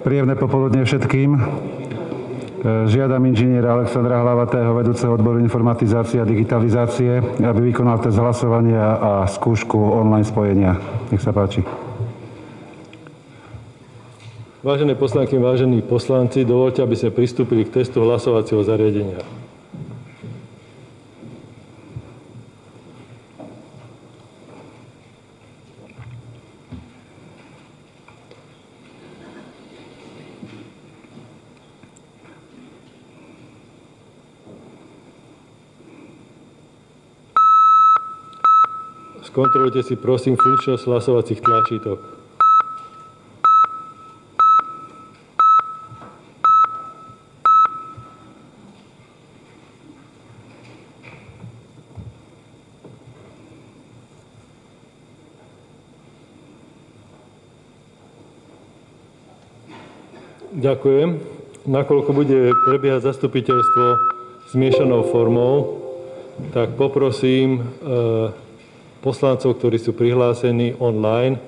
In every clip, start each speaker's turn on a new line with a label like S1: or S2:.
S1: Príjemné popoludne všetkým. Žiadam inžiniera Alexandra Hlavatého, vedúceho odboru informatizácie a digitalizácie, aby vykonal test hlasovania a skúšku online spojenia. Nech sa páči.
S2: Vážené poslanky, vážení poslanci, dovoľte, aby sme pristúpili k testu hlasovacieho zariadenia. Skontrolujte si prosím funkčnosť hlasovacích tlačítok. Ďakujem. Nakoľko bude prebiehať zastupiteľstvo zmiešanou formou, tak poprosím poslancov, ktorí sú prihlásení online,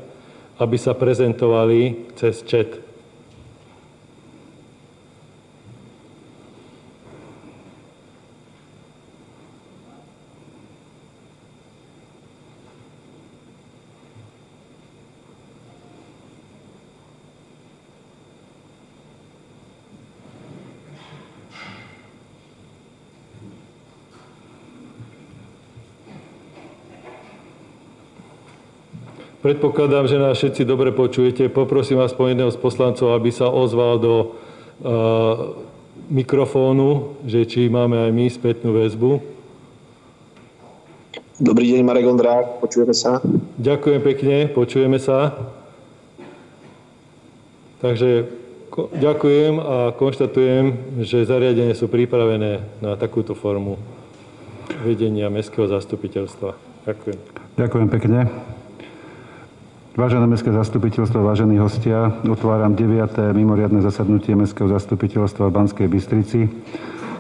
S2: aby sa prezentovali cez chat. Predpokladám, že nás všetci dobre počujete. Poprosím aspoň jedného z poslancov, aby sa ozval do mikrofónu, že či máme aj my spätnú väzbu.
S3: Dobrý deň, Marek Ondrák, počujeme sa.
S2: Ďakujem pekne, počujeme sa. Takže ďakujem a konštatujem, že zariadenia sú pripravené na takúto formu vedenia mestského zastupiteľstva. Ďakujem.
S1: Ďakujem pekne. Vážené mestské zastupiteľstvo, vážení hostia, otváram 9. mimoriadne zasadnutie mestského zastupiteľstva v Banskej Bystrici,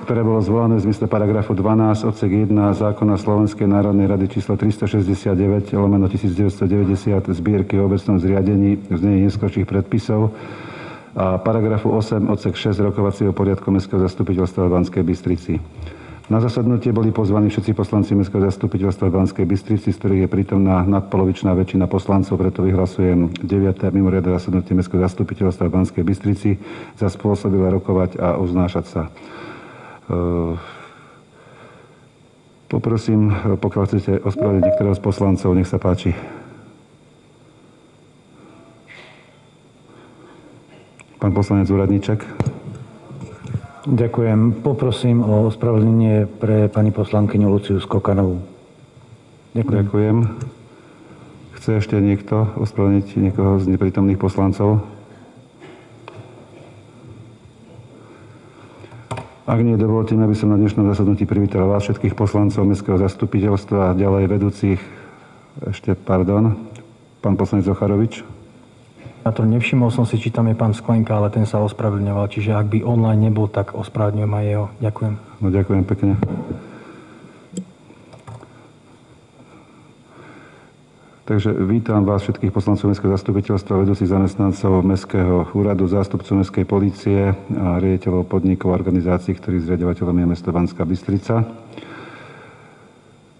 S1: ktoré bolo zvolané v zmysle paragrafu 12 odsek 1 zákona Slovenskej národnej rady číslo 369/1990 zbierky o obecnom zriadení v znení neskorších predpisov a paragrafu 8 odsek 6 rokovacieho poriadku mestského zastupiteľstva v Banskej Bystrici. Na zasadnutie boli pozvaní všetci poslanci mestského zastupiteľstva v Banskej Bystrici, z ktorých je prítomná nadpolovičná väčšina poslancov, preto vyhlasujem 9. mimoriadne zasadnutie mestského zastupiteľstva v Banskej Bystrici za spôsobilé rokovať a uznášať sa. Poprosím, pokiaľ chcete ospravedlniť niektorého z poslancov, nech sa páči. Pán poslanec Úradníček.
S4: Ďakujem. Poprosím o ospravedlnenie pre pani poslankyňu Luciu Skokanovú.
S1: Ďakujem. Chce ešte niekto ospravedlniť niekoho z neprítomných poslancov? Ak nie, dovolte mi, aby som na dnešnom zasadnutí privítal vás všetkých poslancov mestského zastupiteľstva a ďalej vedúcich. Pán poslanec Zocharovič.
S4: Ja to nevšimol som si, či tam je pán Sklenka, ale ten sa ospravedlňoval. Čiže ak by online nebol, tak ospravedlňujem aj jeho. Ďakujem.
S1: No, ďakujem pekne. Takže vítam vás všetkých poslancov mestského zastupiteľstva, vedúcich zamestnancov mestského úradu, zástupcov mestskej polície a riaditeľov podnikov a organizácií, ktorých zriaďovateľom je mesto Banská Bystrica.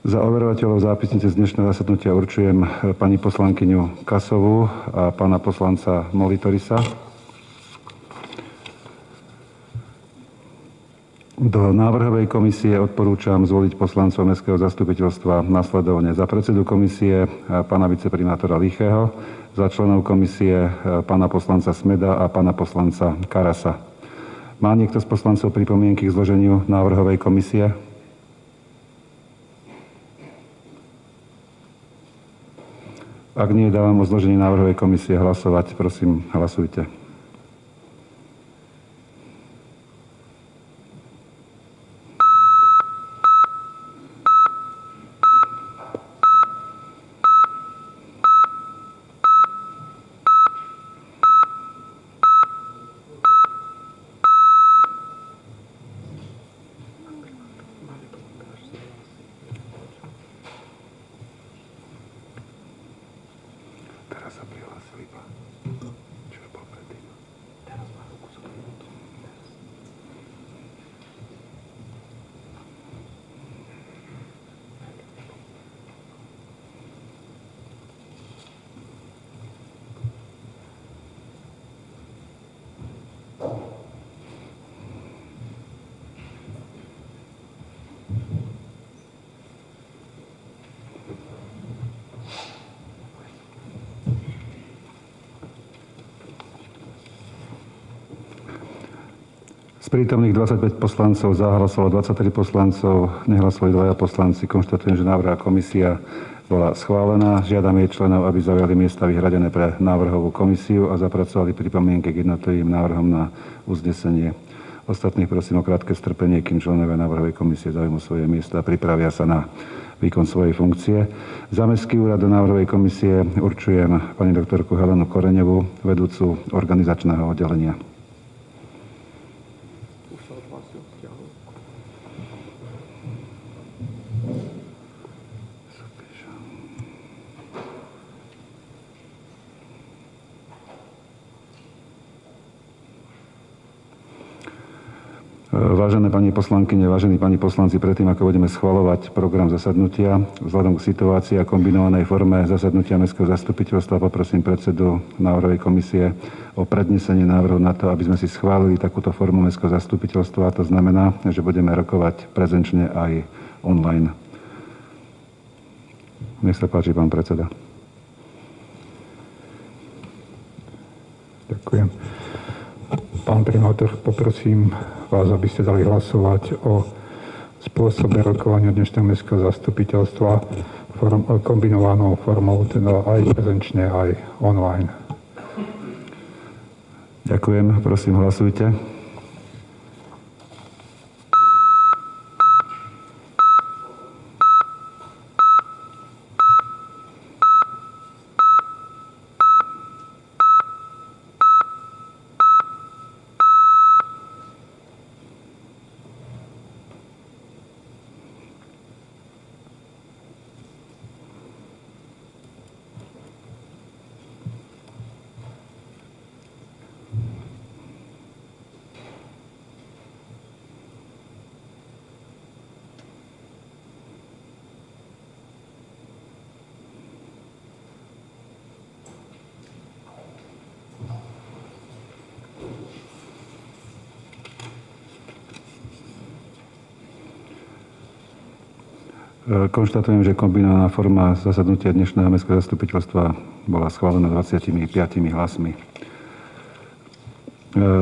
S1: Za overovateľov zápisnice z dnešného zasadnutia určujem pani poslankyňu Kasovú a pána poslanca Molitorisa. Do návrhovej komisie odporúčam zvoliť poslancov mestského zastupiteľstva nasledovne. Za predsedu komisie pána viceprimátora Lichého, za členov komisie pána poslanca Smeda a pána poslanca Karasa. Má niekto z poslancov pripomienky k zloženiu návrhovej komisie? Ak nie, dávam o zložení návrhovej komisie hlasovať. Prosím, hlasujte. Teraz sa prihlásili. Čo bol predtým? Z prítomných 25 poslancov zahlasovalo 23 poslancov, nehlasovali 2 poslanci. Konštatujem, že návrhová komisia bola schválená. Žiadam jej členov, aby zaujali miesta vyhradené pre návrhovú komisiu a zapracovali pripomienky k jednotlivým návrhom na uznesenie. Ostatných prosím o krátke strpenie, kým členovia návrhovej komisie zaujmú svoje miesta a pripravia sa na výkon svojej funkcie. Za Mestský úrad do návrhovej komisie určujem pani doktorku Helenu Koreňovú, vedúcu organizačného oddelenia. Vážené pani poslankyne, vážení pani poslanci, predtým ako budeme schvaľovať program zasadnutia, vzhľadom k situácii a kombinovanej forme zasadnutia Mestského zastupiteľstva poprosím predsedu návrhovej komisie o prednesenie návrhu na to, aby sme si schválili takúto formu Mestského zastupiteľstva. A to znamená, že budeme rokovať prezenčne aj online. Nech sa páči, pán predseda.
S5: Ďakujem. Pán primátor, poprosím vás, aby ste dali hlasovať o spôsobe rokovania dnešného mestského zastupiteľstva kombinovanou formou, teda aj prezenčne, aj online.
S1: Ďakujem, prosím, hlasujte. Konštatujem, že kombinovaná forma zasadnutia dnešného mestského zastupiteľstva bola schválená 25 hlasmi.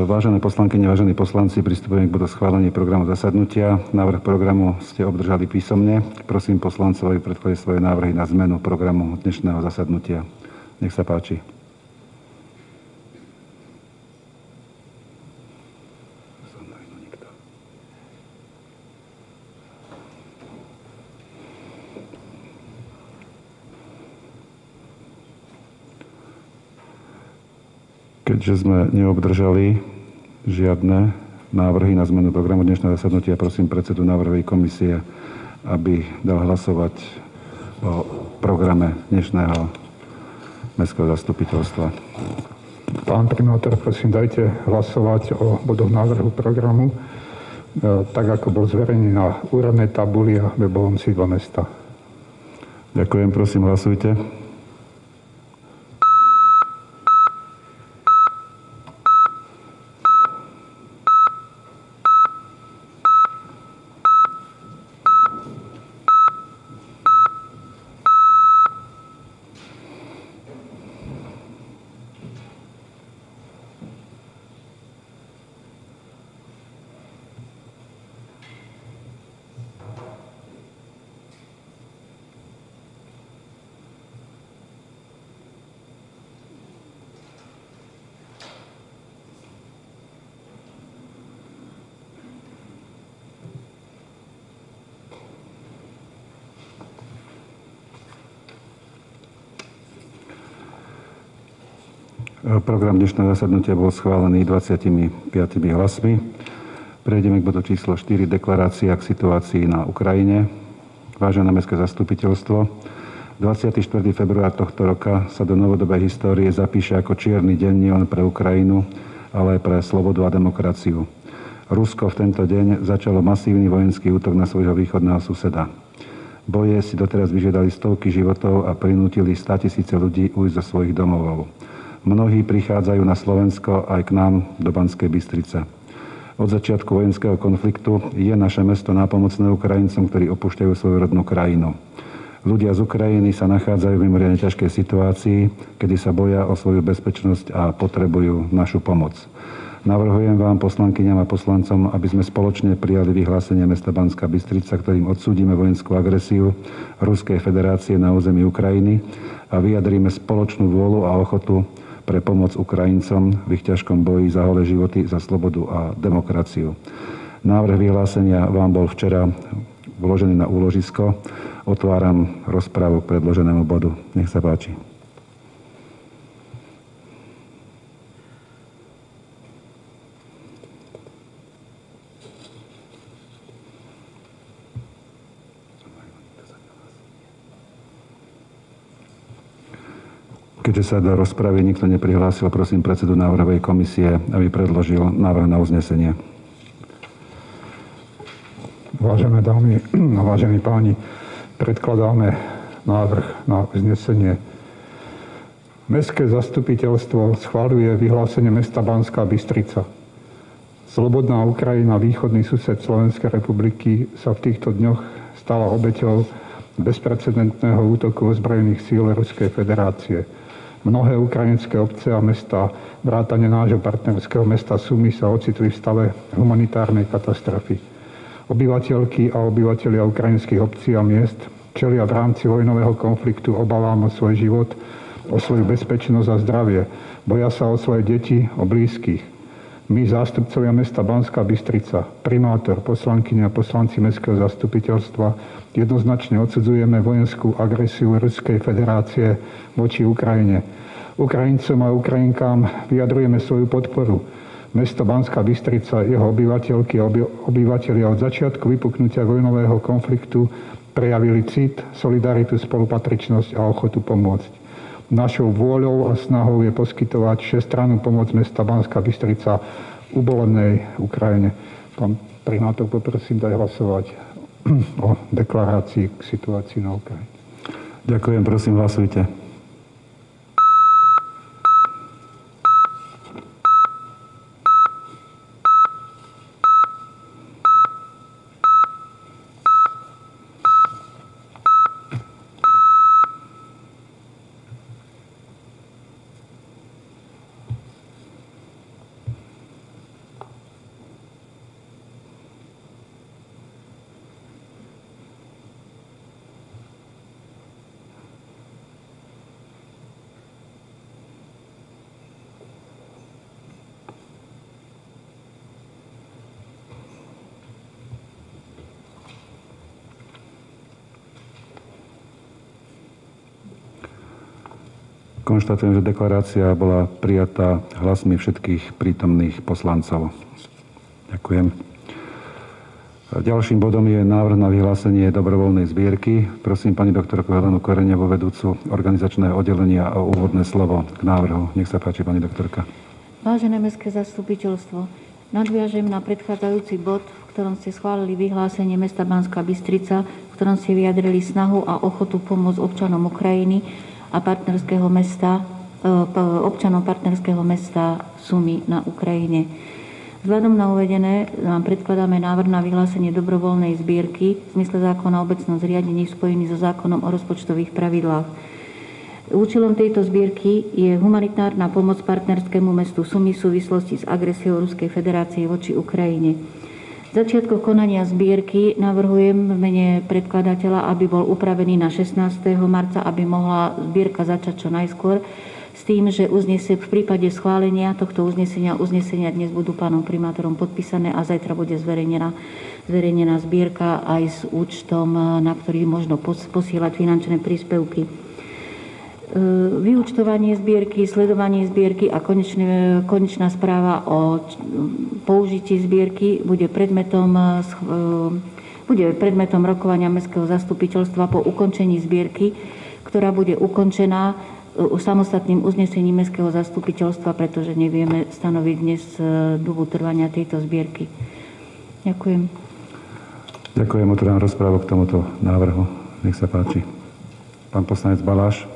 S1: Vážené poslankyne, vážení poslanci, pristupujeme k bodu schválenia programu zasadnutia. Návrh programu ste obdržali písomne. Prosím poslancov, aby predkladali svoje návrhy na zmenu programu dnešného zasadnutia. Nech sa páči. Keďže sme neobdržali žiadne návrhy na zmenu programu dnešného zasadnutia, prosím predsedu návrhovej komisie, aby dal hlasovať o programe dnešného mestského zastupiteľstva.
S5: Pán primátor, prosím, dajte hlasovať o bodoch návrhu programu, tak ako bol zverejnený na úradnej tabuli a webovom sídle mesta.
S1: Ďakujem, prosím, hlasujte. Program dnešného zasadnutia bol schválený 25 hlasmi. Prejdeme k bodu číslo 4, deklarácia k situácii na Ukrajine. Vážené mestské zastupiteľstvo, 24. február tohto roka sa do novodobej histórie zapíše ako čierny deň nielen pre Ukrajinu, ale aj pre slobodu a demokraciu. Rusko v tento deň začalo masívny vojenský útok na svojho východného suseda. Boje si doteraz vyžiadali stovky životov a prinútili 100 000 ľudí ujsť zo svojich domovov. Mnohí prichádzajú na Slovensko aj k nám do Banskej Bystrice. Od začiatku vojenského konfliktu je naše mesto nápomocné Ukrajincom, ktorí opúšťajú svoju rodnú krajinu. Ľudia z Ukrajiny sa nachádzajú v mimoriadne ťažkej situácii, kedy sa boja o svoju bezpečnosť a potrebujú našu pomoc. Navrhujem vám, poslankyňam a poslancom, aby sme spoločne prijali vyhlásenie mesta Banská Bystrica, ktorým odsúdime vojenskú agresiu Ruskej federácie na území Ukrajiny a vyjadríme spoločnú vôľu a ochotu pre pomoc Ukrajincom v ich ťažkom boji za holé životy, za slobodu a demokraciu. Návrh vyhlásenia vám bol včera vložený na úložisko. Otváram rozprávu k predloženému bodu. Nech sa páči. Keďže sa do rozpravy nikto neprihlásil, prosím predsedu návrhovej komisie, aby predložil návrh na uznesenie.
S5: Vážené dámy a vážení páni, predkladáme návrh na uznesenie. Mestské zastupiteľstvo schvaľuje vyhlásenie mesta Banská Bystrica. Slobodná Ukrajina, východný sused Slovenskej republiky, sa v týchto dňoch stala obeťou bezprecedentného útoku ozbrojených síl Ruskej federácie. Mnohé ukrajinské obce a mestá, vrátane nášho partnerského mesta Sumy, sa ocitli v stave humanitárnej katastrofy. Obyvateľky a obyvatelia ukrajinských obcí a miest čelia v rámci vojnového konfliktu obavám o svoj život, o svoju bezpečnosť a zdravie. Boja sa o svoje deti, o blízkych. My, zástupcovia mesta Banská Bystrica, primátor, poslankyne a poslanci mestského zastupiteľstva, jednoznačne odsudzujeme vojenskú agresiu Ruskej federácie voči Ukrajine. Ukrajincom a Ukrajinkám vyjadrujeme svoju podporu. Mesto Banská Bystrica, jeho obyvateľky a obyvatelia od začiatku vypuknutia vojnového konfliktu prejavili cit, solidaritu, spolupatričnosť a ochotu pomôcť. Našou vôľou a snahou je poskytovať všestrannú pomoc mesta Banská Bystrica ubolenej Ukrajine. Pán primátor, poprosím, daj hlasovať o deklarácii k situácii na Ukrajine.
S1: Ďakujem, prosím, hlasujte. Konštatujem, že deklarácia bola prijatá hlasmi všetkých prítomných poslancov. Ďakujem. Ďalším bodom je návrh na vyhlásenie dobrovoľnej zbierky. Prosím pani doktorku Helenu Koreňovú, vedúcu organizačného oddelenia, o úvodné slovo k návrhu. Nech sa páči, pani doktorka.
S6: Vážené mestské zastupiteľstvo, nadviažem na predchádzajúci bod, v ktorom ste schválili vyhlásenie mesta Banská Bystrica, v ktorom ste vyjadrili snahu a ochotu pomôcť občanom Ukrajiny a občanom partnerského mesta Sumy na Ukrajine. Vzhľadom na uvedené vám predkladáme návrh na vyhlásenie dobrovoľnej zbierky v zmysle zákona o obecnom zriadení spojený so zákonom o rozpočtových pravidlách. Účelom tejto zbierky je humanitárna pomoc partnerskému mestu Sumy v súvislosti s agresiou Ruskej federácie voči Ukrajine. Začiatkom konania zbierky navrhujem v mene predkladateľa, aby bol upravený na 16. marca, aby mohla zbierka začať čo najskôr, s tým, že v prípade schválenia tohto uznesenia dnes budú pánom primátorom podpísané a zajtra bude zverejnená zbierka aj s účtom, na ktorý možno posielať finančné príspevky. Vyúčtovanie zbierky, sledovanie zbierky a konečná správa o použití zbierky bude predmetom rokovania mestského zastupiteľstva po ukončení zbierky, ktorá bude ukončená samostatným uznesením mestského zastupiteľstva, pretože nevieme stanoviť dnes dobu trvania tejto zbierky. Ďakujem.
S1: Ďakujem, otváram rozprávu k tomuto návrhu. Nech sa páči. Pán poslanec Baláš.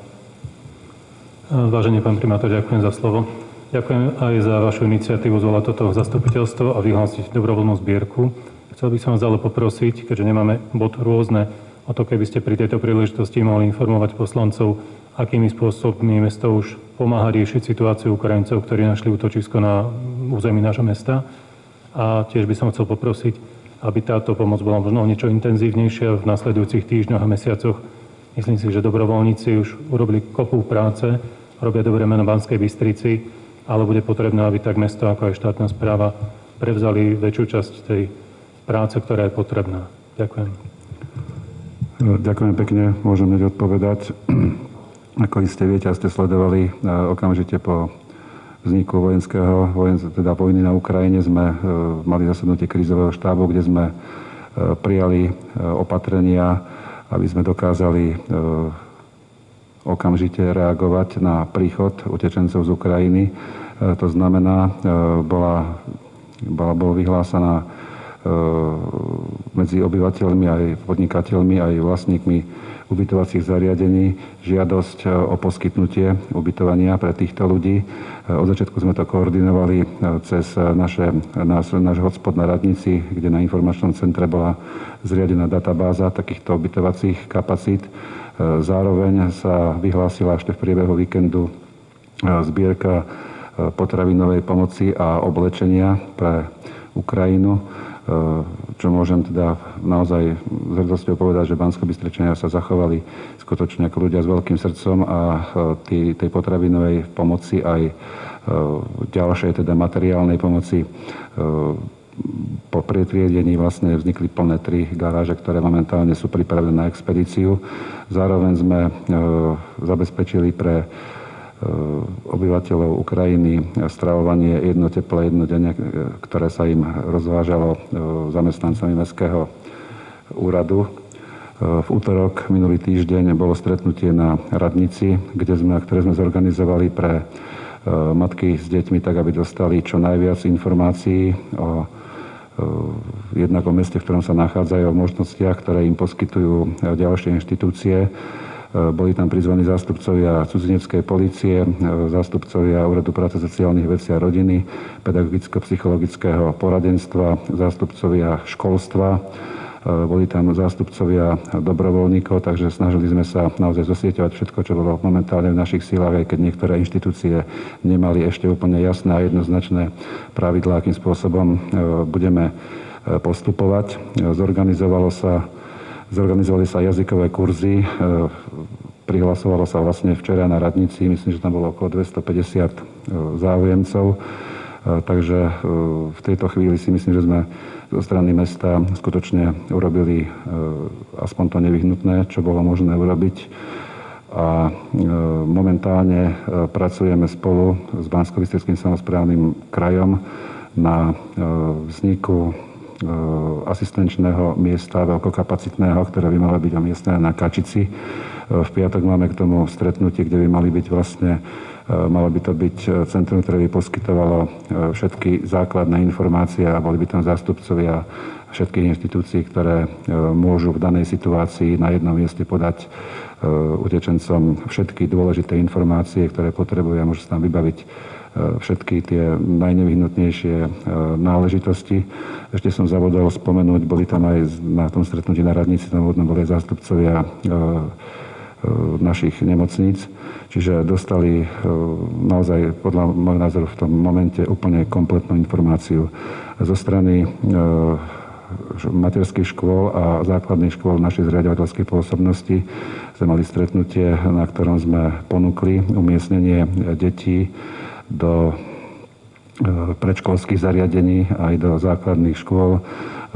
S7: Vážený pán primátor, ďakujem za slovo. Ďakujem aj za vašu iniciatívu zvolať toto zastupiteľstvo a vyhlásiť dobrovoľnú zbierku. Chcel by som vás ale poprosiť, keďže nemáme bod rôzne, o to, keby ste pri tejto príležitosti mohli informovať poslancov, akými spôsobmi mesto už pomáha riešiť situáciu Ukrajincov, ktorí našli útočisko na území nášho mesta. A tiež by som chcel poprosiť, aby táto pomoc bola možno niečo intenzívnejšia v nasledujúcich týždňoch a mesiacoch. Myslím si, že dobrovoľníci už urobili kopu práce, robia dobré meno v Banskej Bystrici, ale bude potrebné, aby tak mesto ako aj štátna správa prevzali väčšiu časť tej práce, ktorá je potrebná. Ďakujem.
S1: Ďakujem pekne, môžem hneď odpovedať. Ako iste viete, a ste sledovali, okamžite po vzniku vojny na Ukrajine sme mali zasadnutie krízového štábu, kde sme prijali opatrenia, aby sme dokázali okamžite reagovať na príchod utečencov z Ukrajiny. To znamená, bola vyhlásená medzi obyvateľmi, aj podnikateľmi, aj vlastníkmi ubytovacích zariadení žiadosť o poskytnutie ubytovania pre týchto ľudí. Od začiatku sme to koordinovali cez náš hotspot na Radnici, kde na informačnom centre bola zriadená databáza takýchto ubytovacích kapacít. Zároveň sa vyhlásila ešte v priebehu víkendu zbierka potravinovej pomoci a oblečenia pre Ukrajinu, čo môžem teda naozaj s hrdosťou povedať, že Banskobystričania sa zachovali skutočne ako ľudia s veľkým srdcom a tej potravinovej pomoci aj ďalšej teda materiálnej pomoci po pretriedení vlastne vznikli plné 3 garáže, ktoré momentálne sú pripravené na expedíciu. Zároveň sme zabezpečili pre obyvateľov Ukrajiny stravovanie jedno teplé, jedno denne, ktoré sa im rozvážalo zamestnancami Mestského úradu. V útorok minulý týždeň bolo stretnutie na Radnici, ktoré sme zorganizovali pre matky s deťmi, tak aby dostali čo najviac informácií jednak o meste, v ktorom sa nachádzajú, o možnostiach, ktoré im poskytujú ďalšie inštitúcie. Boli tam prizvaní zástupcovia cudzineckej polície, zástupcovia Úradu práce, sociálnych vecí a rodiny, pedagogicko-psychologického poradenstva, zástupcovia školstva. Boli tam zástupcovia dobrovoľníkov, takže snažili sme sa naozaj zosieťovať všetko, čo bolo momentálne v našich silách, aj keď niektoré inštitúcie nemali ešte úplne jasné a jednoznačné pravidlá, akým spôsobom budeme postupovať. Zorganizovali sa jazykové kurzy, prihlasovalo sa vlastne včera na Radnici, myslím, že tam bolo okolo 250 záujemcov. Takže v tejto chvíli si myslím, že sme zo strany mesta skutočne urobili aspoň to nevyhnutné, čo bolo možné urobiť. A momentálne pracujeme spolu s Banskobystrickým samosprávnym krajom na vzniku asistenčného miesta veľkokapacitného, ktoré by malo byť umiestnené na Kačici. V piatok máme k tomu stretnutie, kde by mali byť malo by to byť centrum, ktoré by poskytovalo všetky základné informácie a boli by tam zástupcovia všetkých inštitúcií, ktoré môžu v danej situácii na jednom mieste podať utečencom všetky dôležité informácie, ktoré potrebujú a môžu sa tam vybaviť všetky tie najnevyhnutnejšie náležitosti. Ešte som zabudol spomenúť, boli tam aj na tom stretnutí na Radnici, tam boli zástupcovia našich nemocníc, čiže dostali naozaj podľa môjho názoru v tom momente úplne kompletnú informáciu zo strany materských škôl a základných škôl našej zriaďovateľskej pôsobnosti. Sme mali stretnutie, na ktorom sme ponúkli umiestnenie detí do predškolských zariadení aj do základných škôl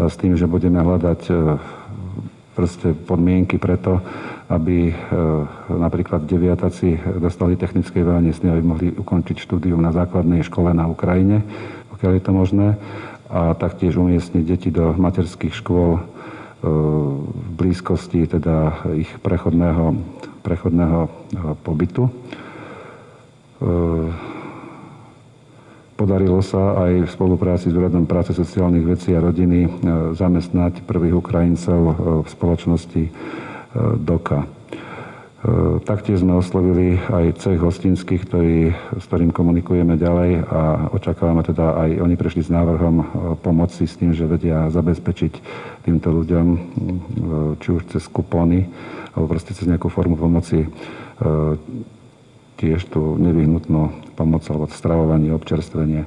S1: s tým, že budeme hľadať proste podmienky preto, aby napríklad deviatáci dostali technické vzdelanie, aby mohli ukončiť štúdium na základnej škole na Ukrajine, pokiaľ je to možné, a taktiež umiestniť deti do materských škôl v blízkosti teda ich prechodného pobytu. Podarilo sa aj v spolupráci s Úradom práce, sociálnych vecí a rodiny zamestnať prvých Ukrajincov v spoločnosti DOKA. Taktiež sme oslovili aj cech hostinských, s ktorým komunikujeme ďalej a očakávame teda aj oni prišli s návrhom pomoci s tým, že vedia zabezpečiť týmto ľuďom či už cez kupóny alebo proste cez nejakú formu pomoci tiež tú nevyhnutnú pomoc alebo stravovanie, občerstvenie.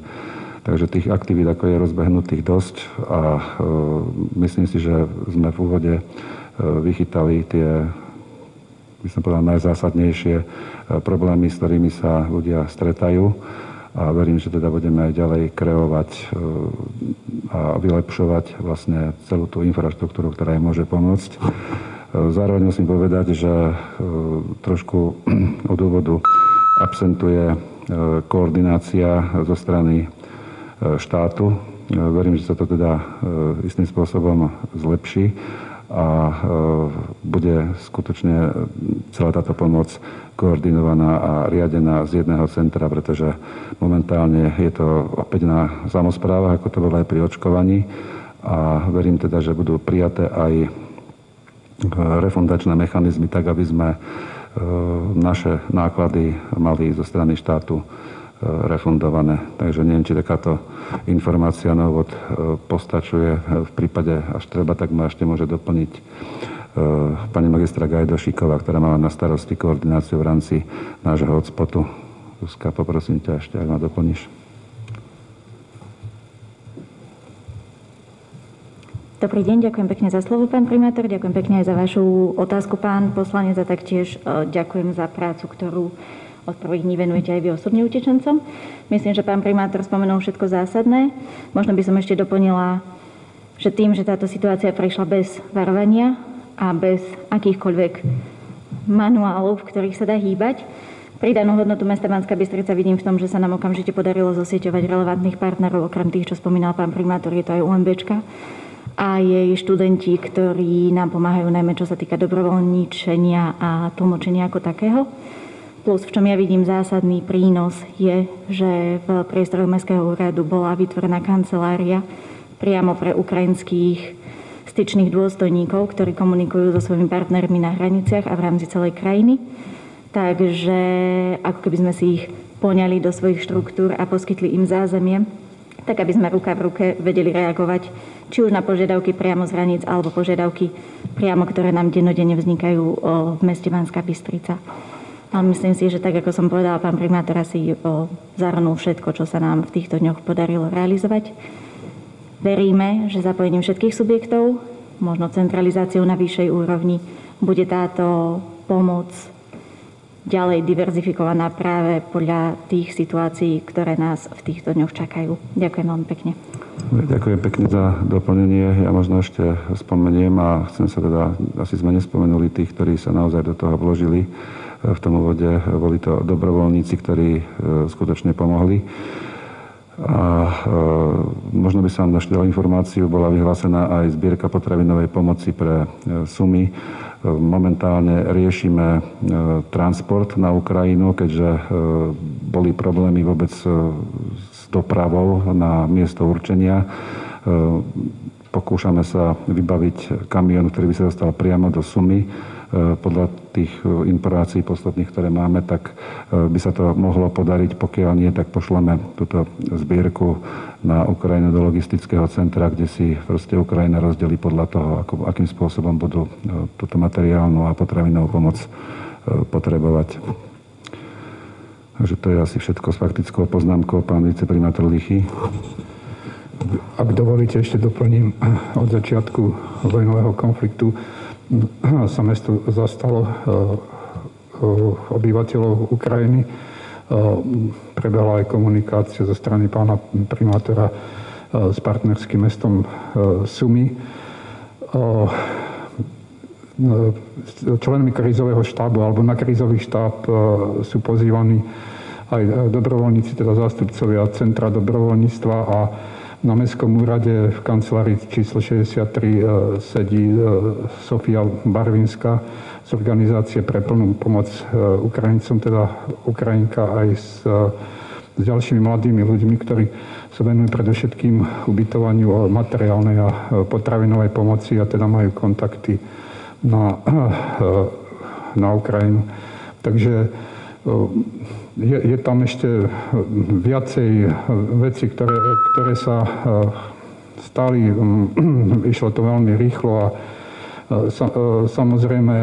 S1: Takže tých aktivít, ako je rozbehnutých dosť a myslím si, že sme v úvode vychytali tie, by som povedal, najzásadnejšie problémy, s ktorými sa ľudia stretajú. A verím, že teda budeme aj ďalej kreovať a vylepšovať vlastne celú tú infraštruktúru, ktorá im môže pomôcť. Zároveň musím povedať, že trošku od úvodu absentuje koordinácia zo strany štátu. Verím, že sa to teda istým spôsobom zlepší a bude skutočne celá táto pomoc koordinovaná a riadená z jedného centra, pretože momentálne je to opäť na samosprávach, ako to bolo aj pri očkovaní, a verím teda, že budú prijaté aj refundačné mechanizmy tak, aby sme naše náklady mali zo strany štátu refundované. Takže neviem, či takáto informácia na úvod postačuje. V prípade, až treba, tak ma ešte môže doplniť pani magistra Gajdošíková, ktorá mala na starosti koordináciu v rámci nášho hotspotu. Zuzka, poprosím ťa ešte, ak ma doplníš.
S6: Dobrý deň, ďakujem pekne za slovo, pán primátor, ďakujem pekne aj za vašu otázku, pán poslanec, a taktiež ďakujem za prácu, ktorú od prvých dní venujete aj vy osobne utečencom. Myslím, že pán primátor spomenul všetko zásadné. Možno by som ešte doplnila, že tým, že táto situácia prišla bez varovania a bez akýchkoľvek manuálov, v ktorých sa dá hýbať, pridanú hodnotu mesta Banská Bystrica vidím v tom, že sa nám okamžite podarilo zosieťovať relevantných partnerov, okrem tých, čo spomínal pán primátor, je to aj UMBčka a jej študenti, ktorí nám pomáhajú najmä čo sa týka dobrovoľníčenia a tlmočenia ako takého. Plus, v čom ja vidím zásadný prínos, je, že v priestore Mestského úradu bola vytvorená kancelária priamo pre ukrajinských styčných dôstojníkov, ktorí komunikujú so svojimi partnermi na hraniciach a v rámci celej krajiny. Takže ako keby sme si ich poňali do svojich štruktúr a poskytli im zázemie, tak aby sme ruka v ruke vedeli reagovať či už na požiadavky priamo z hraníc alebo požiadavky priamo, ktoré nám dennodenne vznikajú v meste Banská Bystrica. Ale myslím si, že tak, ako som povedala, pán primátor asi zahrnul všetko, čo sa nám v týchto dňoch podarilo realizovať. Veríme, že zapojením všetkých subjektov, možno centralizáciou na vyššej úrovni, bude táto pomoc ďalej diverzifikovaná práve podľa tých situácií, ktoré nás v týchto dňoch čakajú. Ďakujem veľmi pekne.
S1: Ďakujem pekne za doplnenie. Ja možno ešte spomeniem a chcem sa teda, asi sme nespomenuli tých, ktorí sa naozaj do toho vložili. V tom úvode boli to dobrovoľníci, ktorí skutočne pomohli. A možno by som vám ešte dal informáciu, bola vyhlásená aj zbierka potravinovej pomoci pre Sumy. Momentálne riešime transport na Ukrajinu, keďže boli problémy vôbec s dopravou na miesto určenia. Pokúšame sa vybaviť kamión, ktorý by sa dostal priamo do Sumy. Podľa tých informácií posledných, ktoré máme, tak by sa to mohlo podariť. Pokiaľ nie, tak pošleme túto zbierku na Ukrajinu do logistického centra, kde si proste Ukrajina rozdelí podľa toho, akým spôsobom budú túto materiálnu a potravinovú pomoc potrebovať. Takže to je asi všetko s faktickou poznámkou. Pán viceprimátor Lichy.
S5: Ak dovolíte, ešte doplním, od začiatku vojnového konfliktu sa mesto zastalo obyvateľov Ukrajiny. Prebehla aj komunikácia zo strany pána primátora s partnerským mestom Sumy. Členmi krízového štábu alebo na krízový štáb sú pozývaní aj dobrovoľníci, teda zástupcovia Centra dobrovoľníctva, a na Mestskom úrade v kancelárii číslo 63 sedí Sofia Barvinská z Organizácie pre plnú pomoc Ukrajincom, teda Ukrajinka, aj s ďalšími mladými ľuďmi, ktorí sa venujú predovšetkým ubytovaniu materiálnej a potravinovej pomoci a teda majú kontakty na Ukrajinu. Takže je tam ešte viacej vecí, ktoré sa stali. Išlo to veľmi rýchlo a samozrejme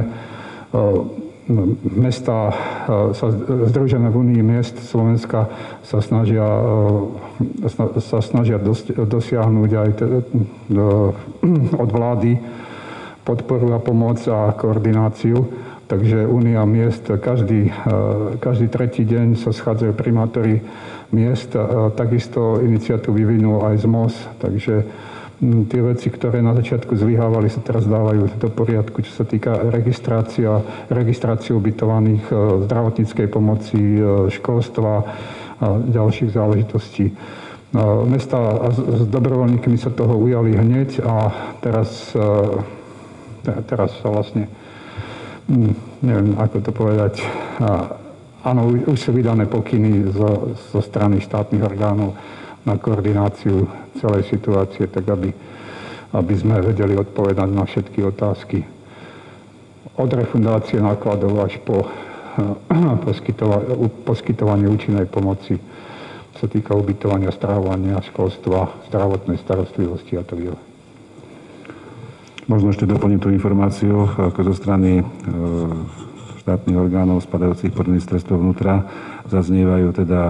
S5: mesta združené v Únii miest Slovenska sa snažia dosiahnuť aj od vlády podporu a pomoc a koordináciu. Takže Únia miest, každý tretí deň sa schádzajú primátori miest. Takisto iniciatívu vyvinul aj ZMOS. Takže tie veci, ktoré na začiatku zlyhávali, sa teraz dávajú do poriadku, čo sa týka registrácie ubytovaných, zdravotníckej pomoci, školstva a ďalších záležitostí. Mesta s dobrovoľníkmi sa toho ujali hneď a teraz sa vlastne, neviem ako to povedať, áno, už sú vydané pokyny zo strany štátnych orgánov na koordináciu celej situácie, tak aby sme vedeli odpovedať na všetky otázky. Od refundácie nákladov až po poskytovanie účinnej pomoci, čo sa týka ubytovania, stravovania, školstva, zdravotnej starostlivosti a tak ďalej.
S1: Možno ešte doplním tú informáciu, ako zo strany štátnych orgánov spadajúcich pod ministerstvo vnútra zaznievajú teda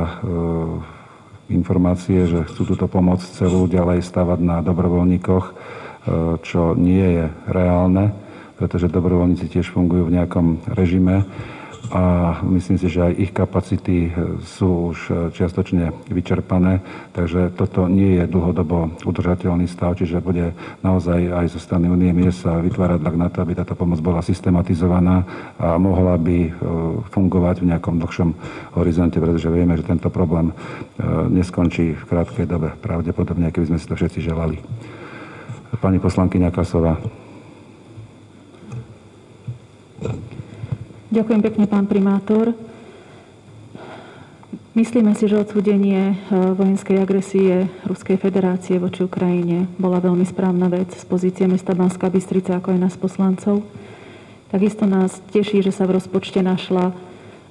S1: informácie, že chcú túto pomoc celú ďalej stavať na dobrovoľníkoch, čo nie je reálne, pretože dobrovoľníci tiež fungujú v nejakom režime a myslím si, že aj ich kapacity sú už čiastočne vyčerpané, takže toto nie je dlhodobo udržateľný stav, čiže bude naozaj aj zo strany Únie miest sa vytvárať tlak na to, aby táto pomoc bola systematizovaná a mohla by fungovať v nejakom dlhšom horizonte, pretože vieme, že tento problém neskončí v krátkej dobe, pravdepodobne, keby sme si to všetci želali. Pani poslankyňa Kasová.
S8: Ďakujem pekne, pán primátor. Myslíme si, že odsúdenie vojenskej agresie Ruskej federácie voči Ukrajine bola veľmi správna vec z pozície mesta Banská Bystrica, ako aj nás poslancov. Takisto nás teší, že sa v rozpočte našla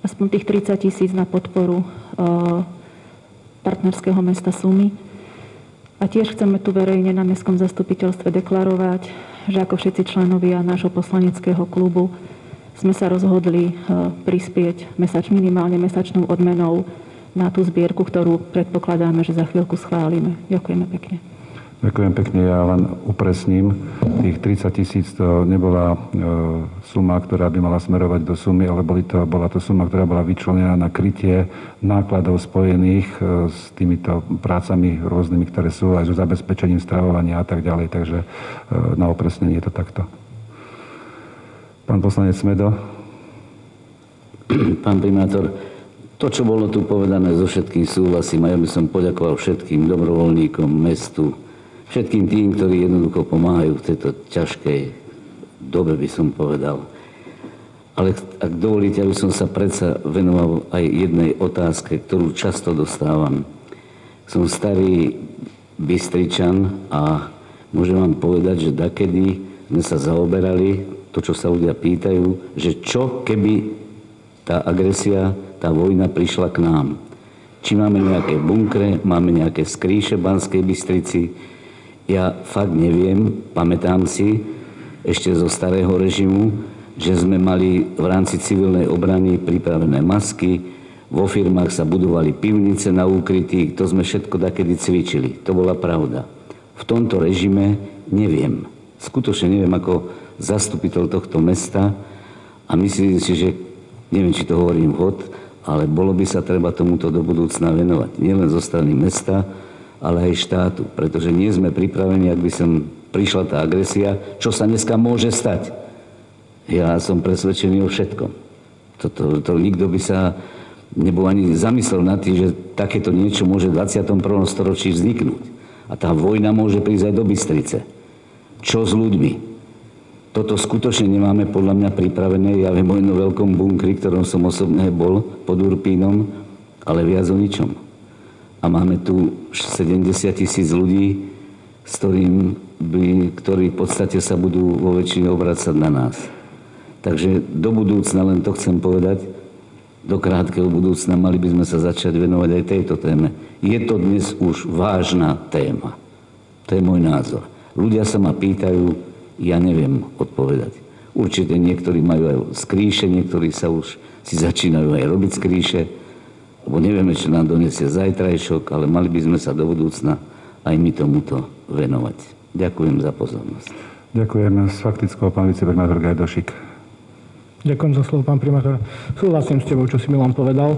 S8: aspoň tých 30 000 na podporu partnerského mesta Sumy. A tiež chceme tu verejne na mestskom zastupiteľstve deklarovať, že ako všetci členovia nášho poslaneckého klubu sme sa rozhodli prispieť minimálne mesačnou odmenou na tú zbierku, ktorú predpokladáme, že za chvíľku schválime. Ďakujeme pekne.
S1: Ďakujem pekne. Ja len upresním. Tých 30 000 to nebola suma, ktorá by mala smerovať do sumy, ale bola to suma, ktorá bola vyčlenená na krytie nákladov spojených s týmito prácami rôznymi, ktoré sú aj so zabezpečením stravovania a tak ďalej. Takže na upresnenie je to takto. Pán poslanec Smedo.
S9: Pán primátor, to, čo bolo tu povedané, so všetkým súhlasím a ja by som poďakoval všetkým dobrovoľníkom, mestu, všetkým tým, ktorí jednoducho pomáhajú v tejto ťažkej dobe, by som povedal. Ale ak dovolíte, aby som sa predsa venoval aj jednej otázke, ktorú často dostávam. Som starý Bystričan a môžem vám povedať, že dakedy sme sa zaoberali to, čo sa ľudia pýtajú, že čo keby tá agresia, tá vojna prišla k nám. Či máme nejaké bunkre, máme nejaké skrýše v Banskej Bystrici. Ja fakt neviem, pamätám si ešte zo starého režimu, že sme mali v rámci civilnej obrany pripravené masky, vo firmách sa budovali pivnice na úkrytí, to sme všetko dakedy cvičili. To bola pravda. V tomto režime neviem. Skutočne neviem, ako zastupiteľ tohto mesta a myslím si, že neviem, či to hovorím vhod, ale bolo by sa treba tomuto do budúcna venovať. Nielen zo strany mesta, ale aj štátu. Pretože nie sme pripravení, ak by som prišla tá agresia, čo sa dneska môže stať. Ja som presvedčený o všetkom. To nikto by sa nebol ani zamyslel nad tým, že takéto niečo môže v 21. storočí vzniknúť. A tá vojna môže prísť aj do Bystrice. Čo s ľuďmi? Toto skutočne nemáme podľa mňa pripravené. Ja viem o jednom veľkom bunkri, ktorom som osobne bol pod Urpínom, ale viac o ničom. A máme tu 70 000 ľudí, ktorí v podstate sa budú vo väčšine obracať na nás. Takže do budúcna, len to chcem povedať, do krátkeho budúcna mali by sme sa začať venovať aj tejto téme. Je to dnes už vážna téma. To je môj názor. Ľudia sa ma pýtajú, ja neviem odpovedať. Určite niektorí majú aj skríše, niektorí sa už si začínajú aj robiť skríše, lebo nevieme, čo nám donesie zajtrajšok, ale mali by sme sa do budúcna aj my tomuto venovať. Ďakujem za pozornosť.
S1: Ďakujem. S faktickou pán viceprimátor Gajdošik.
S4: Ďakujem za slovo, pán primátor. Súhlasím s tebou, čo si Milan povedal.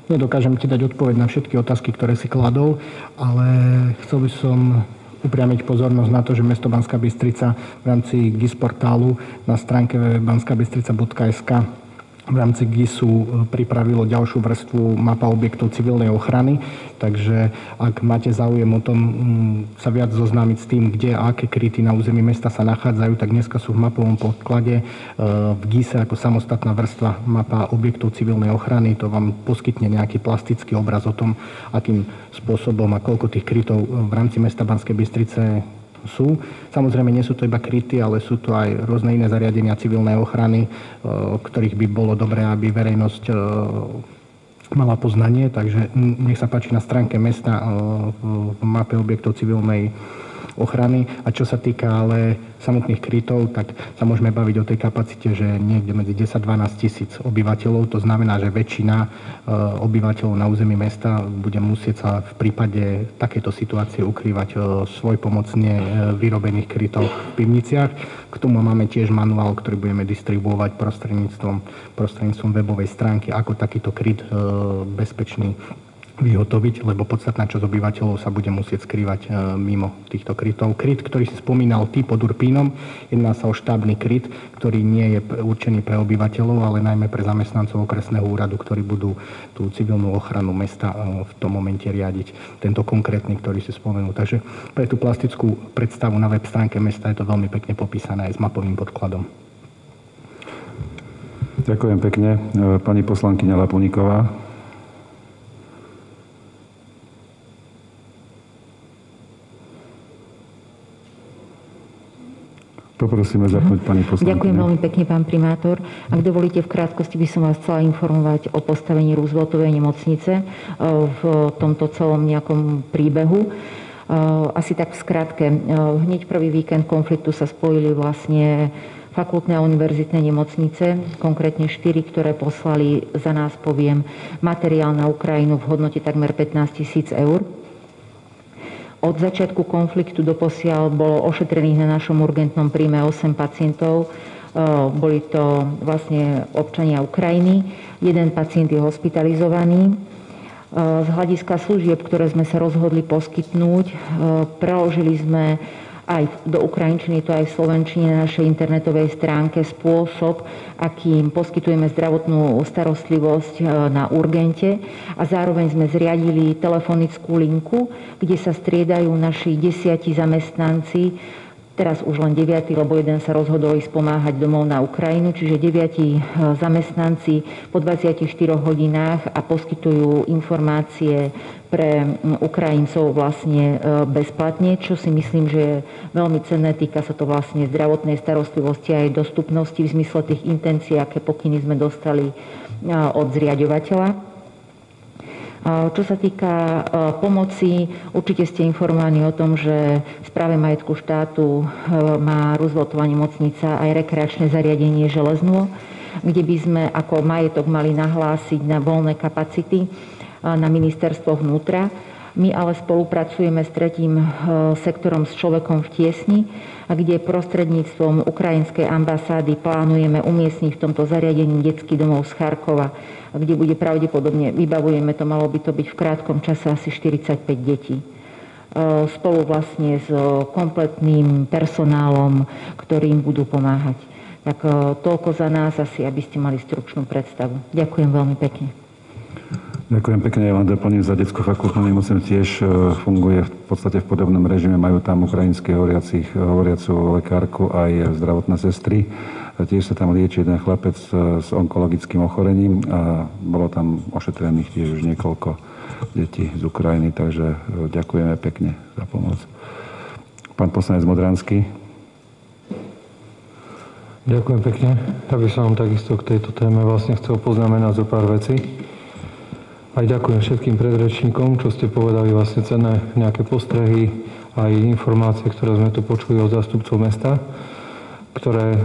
S4: Nedokážem ti dať odpoveď na všetky otázky, ktoré si kladol, ale chcel by som upriamiť pozornosť na to, že mesto Banská Bystrica v rámci GIS portálu na stránke www.banskabystrica.sk v rámci GISu pripravilo ďalšiu vrstvu mapa objektov civilnej ochrany, takže ak máte záujem o tom sa viac zoznámiť s tým, kde a aké kryty na území mesta sa nachádzajú, tak dneska sú v mapovom podklade v GISe ako samostatná vrstva mapa objektov civilnej ochrany. To vám poskytne nejaký plastický obraz o tom, akým spôsobom a koľko tých krytov v rámci mesta Banskej Bystrice sú. Samozrejme, nie sú to iba kryty, ale sú to aj rôzne iné zariadenia civilnej ochrany, o ktorých by bolo dobré, aby verejnosť mala poznanie. Takže nech sa páči na stránke mesta v mape objektov civilnej ochrany. A čo sa týka ale samotných krytov, tak sa môžeme baviť o tej kapacite, že niekde medzi 10-12 tisíc obyvateľov. To znamená, že väčšina obyvateľov na území mesta bude musieť sa v prípade takejto situácie ukrývať svojpomocne vyrobených krytov v pivniciach. K tomu máme tiež manuál, ktorý budeme distribuovať prostredníctvom webovej stránky, ako takýto kryt bezpečný vyhotoviť, lebo podstatná časť obyvateľov sa bude musieť skrývať mimo týchto krytov. Kryt, ktorý si spomínal ty pod Urpínom, jedná sa o štábny kryt, ktorý nie je určený pre obyvateľov, ale najmä pre zamestnancov okresného úradu, ktorí budú tú civilnú ochranu mesta v tom momente riadiť. Tento konkrétny, ktorý si spomenul. Takže pre tú plastickú predstavu na web stránke mesta je to veľmi pekne popísané aj s mapovým podkladom.
S1: Ďakujem pekne. Pani poslankyňa Lapuníková. Poprosíme zapnúť pani poslankyňu.
S6: Ďakujem veľmi pekne, pán primátor. Ak dovolíte, v krátkosti by som vás chcela informovať o postavení Rooseveltovej nemocnice v tomto celom nejakom príbehu. Asi tak v skratke. Hneď prvý víkend konfliktu sa spojili vlastne fakultné a univerzitné nemocnice, konkrétne 4, ktoré poslali, za nás poviem, materiál na Ukrajinu v hodnote takmer 15 000 eur. Od začiatku konfliktu doposiaľ bolo ošetrených na našom urgentnom príjme 8 pacientov. Boli to vlastne občania Ukrajiny. Jeden pacient je hospitalizovaný. Z hľadiska služieb, ktoré sme sa rozhodli poskytnúť, preložili sme aj do ukrajinčiny, to aj v slovenčine na našej internetovej stránke spôsob, akým poskytujeme zdravotnú starostlivosť na urgente, a zároveň sme zriadili telefonickú linku, kde sa striedajú naši 10 zamestnanci, teraz už len 9, lebo jeden sa rozhodol ísť pomáhať domov na Ukrajinu, čiže 9 zamestnanci po 24 hodinách a poskytujú informácie pre Ukrajincov vlastne bezplatne, čo si myslím, že je veľmi cenné. Týka sa to vlastne zdravotnej starostlivosti a aj dostupnosti v zmysle tých intencií, aké pokyny sme dostali od zriaďovateľa. Čo sa týka pomoci, určite ste informovaní o tom, že v správe majetku štátu má Rooseveltová nemocnica aj rekreačné zariadenie Železnú, kde by sme ako majetok mali nahlásiť na voľné kapacity na ministerstvo vnútra. My ale spolupracujeme s tretím sektorom, s Človekom v tiesni, kde prostredníctvom ukrajinskej ambasády plánujeme umiestniť v tomto zariadení detský domov z Charkova, kde bude pravdepodobne, vybavujeme to, malo by to byť v krátkom čase asi 45 detí. Spolu vlastne s kompletným personálom, ktorým budú pomáhať. Tak toľko za nás asi, aby ste mali stručnú predstavu. Ďakujem veľmi pekne.
S1: Ďakujem pekne, ja vám doplním, za detskú fakultnú nemocnicu tiež funguje v podstate v podobnom režime. Majú tam ukrajinské hovoriacu lekárku aj zdravotné sestry. Tiež sa tam lieči jeden chlapec s onkologickým ochorením a bolo tam ošetrených tiež už niekoľko detí z Ukrajiny, takže ďakujeme pekne za pomoc. Pán poslanec Modranský.
S2: Ďakujem pekne. Ja by som vám takisto k tejto téme vlastne chcel poznamenať zo pár vecí. Aj ďakujem všetkým predrečníkom, čo ste povedali vlastne cenné nejaké postrehy, aj informácie, ktoré sme tu počuli od zástupcov mesta, ktoré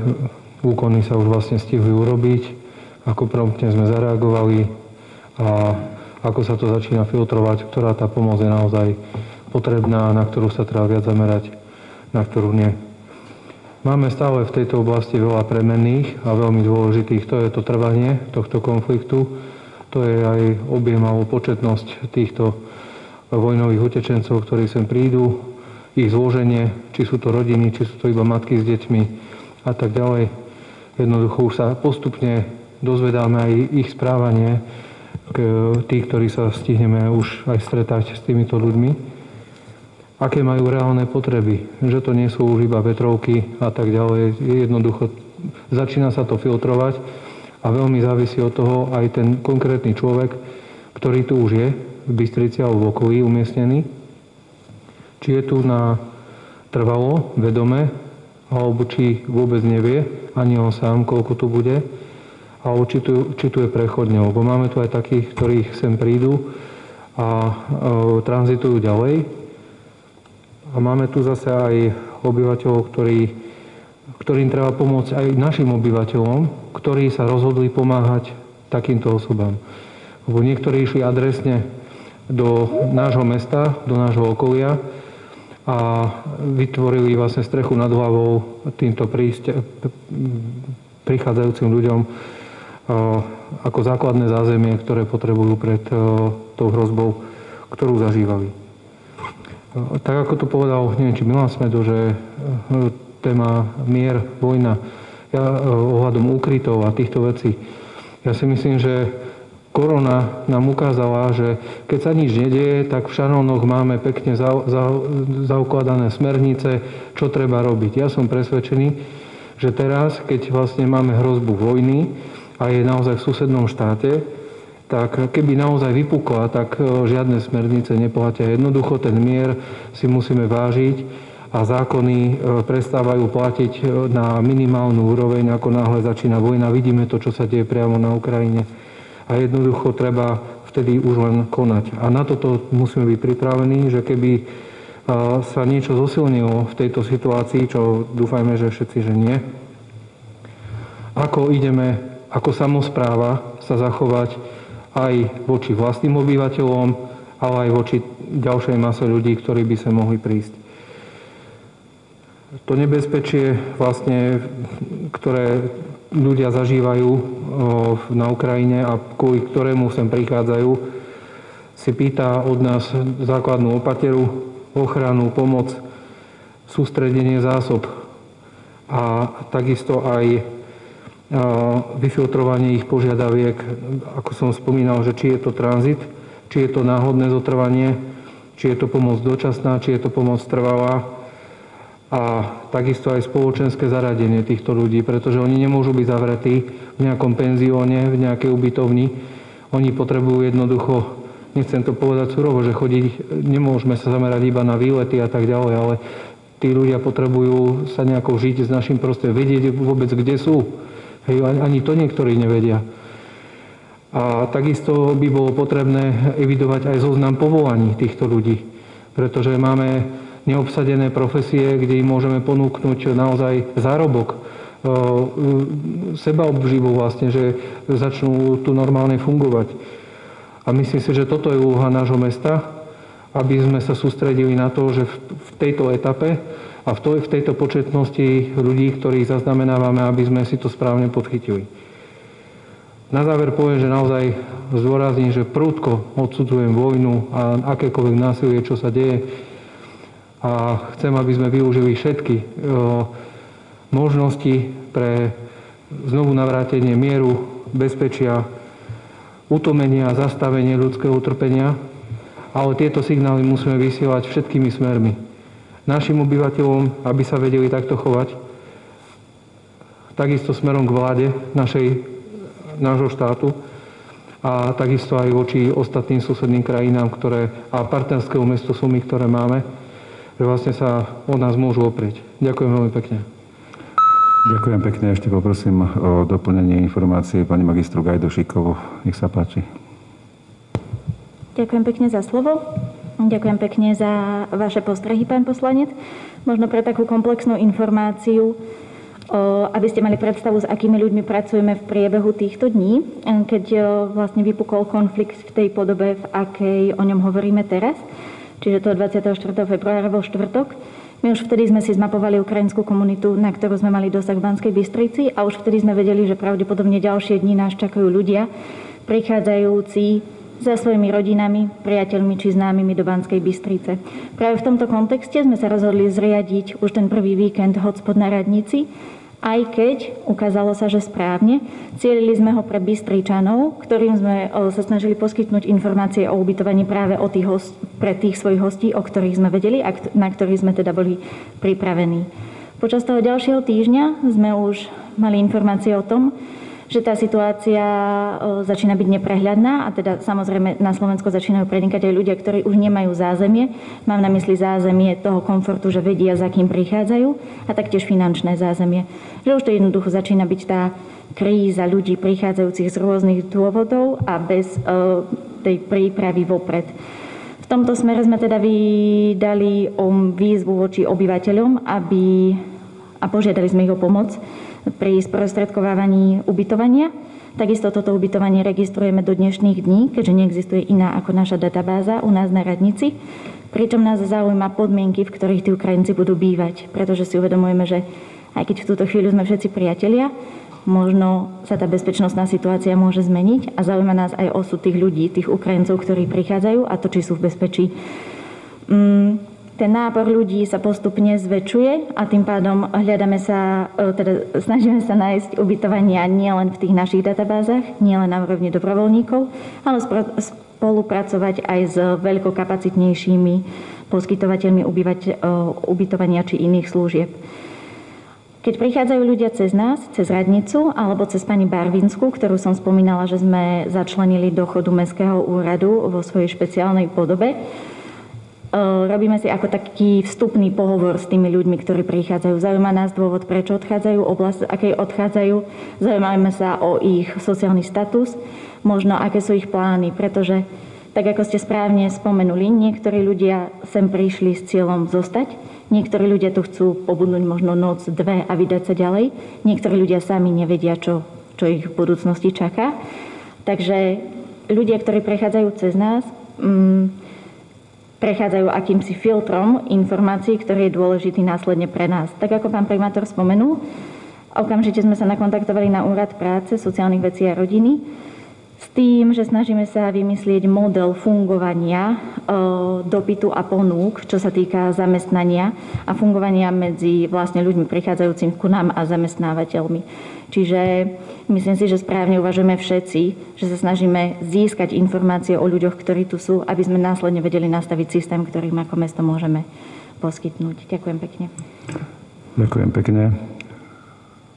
S2: úkony sa už vlastne stihli urobiť, ako promptne sme zareagovali a ako sa to začína filtrovať, ktorá tá pomoc je naozaj potrebná, na ktorú sa treba viac zamerať, na ktorú nie. Máme stále v tejto oblasti veľa premenných a veľmi dôležitých. To je to trvanie tohto konfliktu, to je aj objem alebo početnosť týchto vojnových utečencov, ktorí sem prídu, ich zloženie, či sú to rodiny, či sú to iba matky s deťmi a tak ďalej. Jednoducho už sa postupne dozvedáme aj ich správanie, tých, ktorí sa stihneme už aj stretať s týmito ľuďmi, aké majú reálne potreby, že to nie sú už iba vetrovky a tak ďalej. Jednoducho začína sa to filtrovať a veľmi závisí od toho aj ten konkrétny človek, ktorý tu už je, v Bystrici alebo v okolí umiestnený, či je tu na trvalo, vedome, alebo či vôbec nevie, ani on sám, koľko tu bude, alebo či tu je prechodne, lebo máme tu aj takých, ktorí sem prídu a tranzitujú ďalej. A máme tu zase aj obyvateľov, ktorým treba pomôcť aj našim obyvateľom, ktorí sa rozhodli pomáhať takýmto osobám. Lebo niektorí išli adresne do nášho mesta, do nášho okolia a vytvorili vlastne strechu nad hlavou týmto prichádzajúcim ľuďom ako základné zázemie, ktoré potrebujú pred tou hrozbou, ktorú zažívali. Tak ako to povedal, neviem, či Milan Smedo, že téma mier, vojna, ohľadom úkrytov a týchto vecí. Ja si myslím, že korona nám ukázala, že keď sa nič nedieje, tak v šanónoch máme pekne zaukladané smernice, čo treba robiť. Ja som presvedčený, že teraz, keď vlastne máme hrozbu vojny a je naozaj v susednom štáte, tak keby naozaj vypukla, tak žiadne smernice neplatia. Jednoducho ten mier si musíme vážiť a zákony prestávajú platiť na minimálnu úroveň, ako náhle začína vojna. Vidíme to, čo sa deje priamo na Ukrajine. A jednoducho treba vtedy už len konať. A na toto musíme byť pripravení, že keby sa niečo zosilnilo v tejto situácii, čo dúfajme, že všetci, že nie, ako ideme ako samospráva sa zachovať aj voči vlastným obyvateľom, ale aj voči ďalšej mase ľudí, ktorí by sa mohli prísť. To nebezpečie, vlastne, ktoré ľudia zažívajú na Ukrajine a kvôli ktorému sem prichádzajú, si pýta od nás základnú opateru, ochranu, pomoc, sústredenie zásob a takisto aj vyfiltrovanie ich požiadaviek, ako som spomínal, že či je to tranzit, či je to náhodné zotrvanie, či je to pomoc dočasná, či je to pomoc trvalá a takisto aj spoločenské zaradenie týchto ľudí, pretože oni nemôžu byť zavretí v nejakom penzióne, v nejakej ubytovni. Oni potrebujú jednoducho, nechcem to povedať surovo, že chodiť, nemôžeme sa zamerať iba na výlety a tak ďalej, ale tí ľudia potrebujú sa nejako žiť s našim prostredím, vedieť vôbec, kde sú. Hej, ani to niektorí nevedia. A takisto by bolo potrebné evidovať aj zoznam povolaní týchto ľudí, pretože máme neobsadené profesie, kde im môžeme ponúknuť naozaj zárobok, sebaobživu vlastne, že začnú tu normálne fungovať. A myslím si, že toto je úloha nášho mesta, aby sme sa sústredili na to, že v tejto etape a v tejto početnosti ľudí, ktorých zaznamenávame, aby sme si to správne podchytili. Na záver poviem, že naozaj zdôrazním, že prudko odsudzujem vojnu a akékoľvek násilie, čo sa deje. A chcem, aby sme využili všetky možnosti pre znovu navrátenie mieru, bezpečia, utlmenia a zastavenie ľudského utrpenia. Ale tieto signály musíme vysielať všetkými smermi. Našim obyvateľom, aby sa vedeli takto chovať, takisto smerom k vláde nášho štátu a takisto aj voči ostatným susedným krajinám, a partnerskému mestu Sumy, ktoré máme, že vlastne sa od nás môžu oprieť. Ďakujem veľmi pekne.
S1: Ďakujem pekne. Ešte poprosím o doplnenie informácií pani magistru Gajdošíkovu. Nech sa páči.
S10: Ďakujem pekne za slovo. Ďakujem pekne za vaše postrehy, pán poslanec. Možno pre takú komplexnú informáciu. aby ste mali predstavu, s akými ľuďmi pracujeme v priebehu týchto dní, keď vlastne vypukol konflikt v tej podobe, v akej o ňom hovoríme teraz, čiže to 24. februára vo štvrtok. My už vtedy sme si zmapovali ukrajinskú komunitu, na ktorú sme mali dosah v Banskej Bystrici a už vtedy sme vedeli, že pravdepodobne ďalšie dni nás čakajú ľudia, prichádzajúci za svojimi rodinami, priateľmi či známymi do Banskej Bystrice. Práve v tomto kontexte sme sa rozhodli zriadiť už ten prvý víkend hotspot na Radnici, aj keď ukázalo sa, že správne. Cielili sme ho pre Bystričanov, ktorým sme sa snažili poskytnúť informácie o ubytovaní práve pre tých svojich hostí, o ktorých sme vedeli a na ktorých sme teda boli pripravení. Počas toho ďalšieho týždňa sme už mali informácie o tom, že tá situácia začína byť neprehľadná a teda samozrejme na Slovensku začínajú prenikať aj ľudia, ktorí už nemajú zázemie. Mám na mysli zázemie toho komfortu, že vedia, za kým prichádzajú a taktiež finančné zázemie. Že už to jednoducho začína byť tá kríza ľudí prichádzajúcich z rôznych dôvodov a bez tej prípravy vopred. V tomto smere sme teda vydali výzvu voči obyvateľom, a požiadali sme ich o pomoc pri sprostredkovávaní ubytovania. Takisto toto ubytovanie registrujeme do dnešných dní, keďže neexistuje iná ako naša databáza u nás na Radnici. Pričom nás zaujíma podmienky, v ktorých tí Ukrajinci budú bývať, pretože si uvedomujeme, že aj keď v túto chvíľu sme všetci priatelia, možno sa tá bezpečnostná situácia môže zmeniť a zaujíma nás aj osud tých ľudí, tých Ukrajincov, ktorí prichádzajú a to, či sú v bezpečí. Ten nápor ľudí sa postupne zväčšuje a tým pádom snažíme sa nájsť ubytovania nielen v tých našich databázach, nielen na úrovni dobrovoľníkov, ale spolupracovať aj s veľkokapacitnejšími poskytovateľmi ubytovania či iných služieb. Keď prichádzajú ľudia cez nás, cez Radnicu alebo cez pani Barvinsku, ktorú som spomínala, že sme začlenili do chodu Mestského úradu vo svojej špeciálnej podobe, robíme si ako taký vstupný pohovor s tými ľuďmi, ktorí prichádzajú. Zaujíma nás dôvod, prečo odchádzajú, oblasť, akej odchádzajú. Zaujímame sa o ich sociálny status, možno aké sú ich plány, pretože, tak ako ste správne spomenuli, niektorí ľudia sem prišli s cieľom zostať, niektorí ľudia tu chcú pobudnúť možno noc, dve a vydať sa ďalej, niektorí ľudia sami nevedia, čo ich v budúcnosti čaká. Takže ľudia, ktorí prechádzajú cez nás, prechádzajú akýmsi filtrom informácií, ktorý je dôležitý následne pre nás. Tak ako pán primátor spomenul, okamžite sme sa nakontaktovali na Úrad práce, sociálnych vecí a rodiny s tým, že snažíme sa vymyslieť model fungovania dopytu a ponúk, čo sa týka zamestnania a fungovania medzi vlastne ľuďmi prichádzajúcim ku nám a zamestnávateľmi. Čiže myslím si, že správne uvažujeme všetci, že sa snažíme získať informácie o ľuďoch, ktorí tu sú, aby sme následne vedeli nastaviť systém, ktorý my ako mesto môžeme poskytnúť. Ďakujem pekne.
S1: Ďakujem pekne.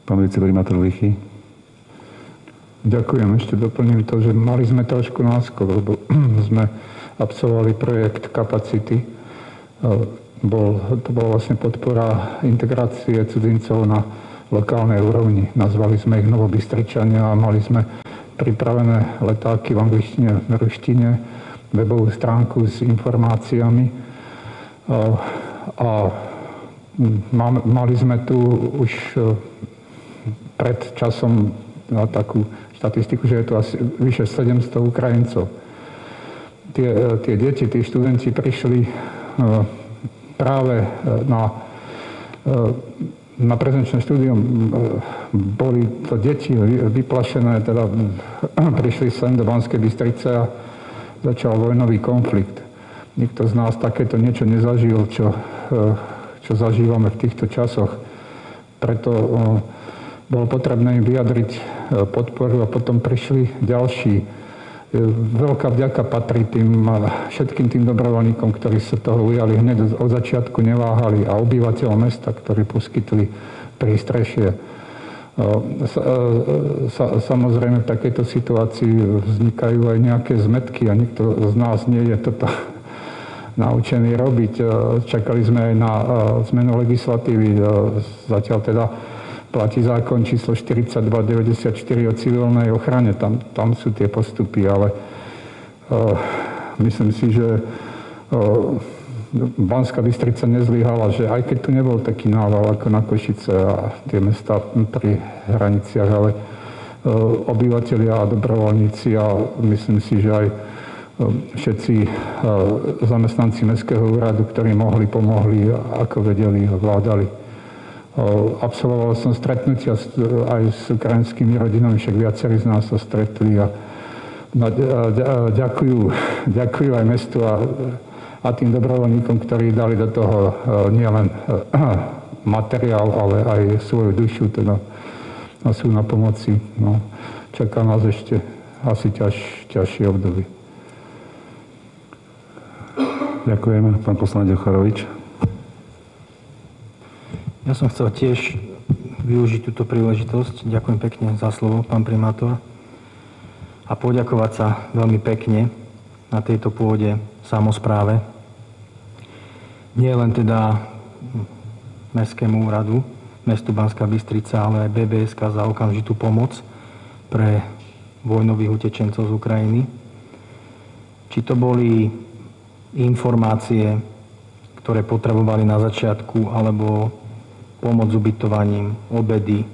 S1: Pán viceprimátor Lichy.
S5: Ďakujem. Ešte doplním to, že mali sme trošku náskok, lebo sme absolvovali projekt Kapacity. To bola vlastne podpora integrácie cudzincov na lokálnej úrovni. Nazvali sme ich Novobystričania a mali sme pripravené letáky v angličtine, v ruštine, webovú stránku s informáciami. A mali sme tu už pred časom takú štatistiku, že je tu asi vyše 700 Ukrajincov. Tie deti, tí študenti prišli práve na prezenčné štúdium. Boli to deti vyplašené, teda prišli sem do Banskej Bystrice a začal vojnový konflikt. Nikto z nás takéto niečo nezažil, čo zažívame v týchto časoch. Preto bolo potrebné im vyjadriť podporu a potom prišli ďalší. Veľká vďaka patrí všetkým tým dobrovoľníkom, ktorí sa toho ujali hneď od začiatku, neváhali, a obyvateľom mesta, ktorí poskytli prístrešie. Samozrejme v takejto situácii vznikajú aj nejaké zmätky a nikto z nás nie je toto naučený robiť. Čakali sme aj na zmenu legislatívy, zatiaľ teda platí zákon číslo 4294 o civilnej ochrane. Tam sú tie postupy, ale myslím si, že Banská Bystrica nezlyhala, že aj keď tu nebol taký nával ako na Košice a tie mestá pri hraniciach, ale obyvatelia a dobrovoľníci a myslím si, že aj všetci zamestnanci Mestského úradu, ktorí mohli, pomohli, ako vedeli a vládali. Absolvoval som stretnutia aj s ukrajinskými rodinami, však viacerí z nás sa stretli a ďakujú aj mestu a tým dobrovoľníkom, ktorí dali do toho nielen materiál, ale aj svoju dušu, teda sú na pomoci. No, čaká nás ešte asi ťažšie obdobie.
S1: Ďakujem. Pán poslanec Ocharovič.
S2: Ja som chcel tiež využiť túto príležitosť. Ďakujem pekne za slovo, pán primátor. A poďakovať sa veľmi pekne na tejto pôde samospráve. Nie len teda Mestskému úradu, mestu Banská Bystrica, ale aj BBSK za okamžitú pomoc pre vojnových utečencov z Ukrajiny. Či to boli informácie, ktoré potrebovali na začiatku, alebo pomoc s ubytovaním, obedy,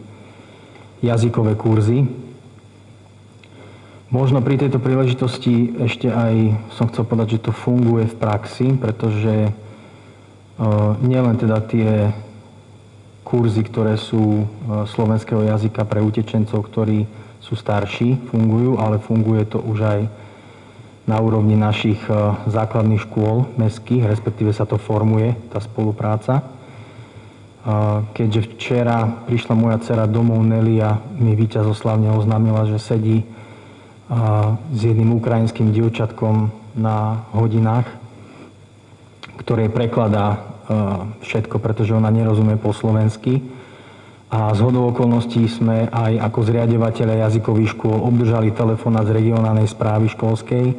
S2: jazykové kurzy. Možno pri tejto príležitosti ešte aj som chcel povedať, že to funguje v praxi, pretože nielen teda tie kurzy, ktoré sú slovenského jazyka pre utečencov, ktorí sú starší, fungujú, ale funguje to už aj na úrovni našich základných škôl mestských, respektíve sa to formuje, tá spolupráca. Keďže včera prišla moja dcera domov Nelly a mi víťazoslavne oznámila, že sedí s jedným ukrajinským dievčatkom na hodinách, ktoré prekladá všetko, pretože ona nerozumie po slovensky. A zhodou okolností sme aj ako zriaďovateľe jazykových škôl obdržali telefonát z regionálnej správy školskej,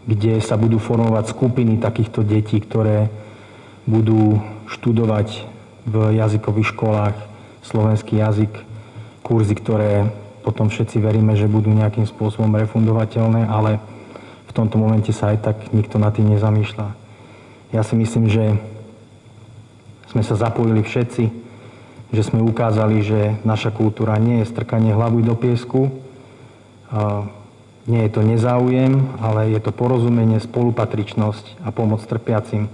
S2: kde sa budú formovať skupiny takýchto detí, ktoré budú študovať v jazykových školách slovenský jazyk, kurzy, ktoré potom všetci veríme, že budú nejakým spôsobom refundovateľné, ale v tomto momente sa aj tak nikto nad tým nezamýšľa. Ja si myslím, že sme sa zapojili všetci, že sme ukázali, že naša kultúra nie je strkanie hlavy do piesku, nie je to nezáujem, ale je to porozumenie, spolupatričnosť a pomoc trpiacim,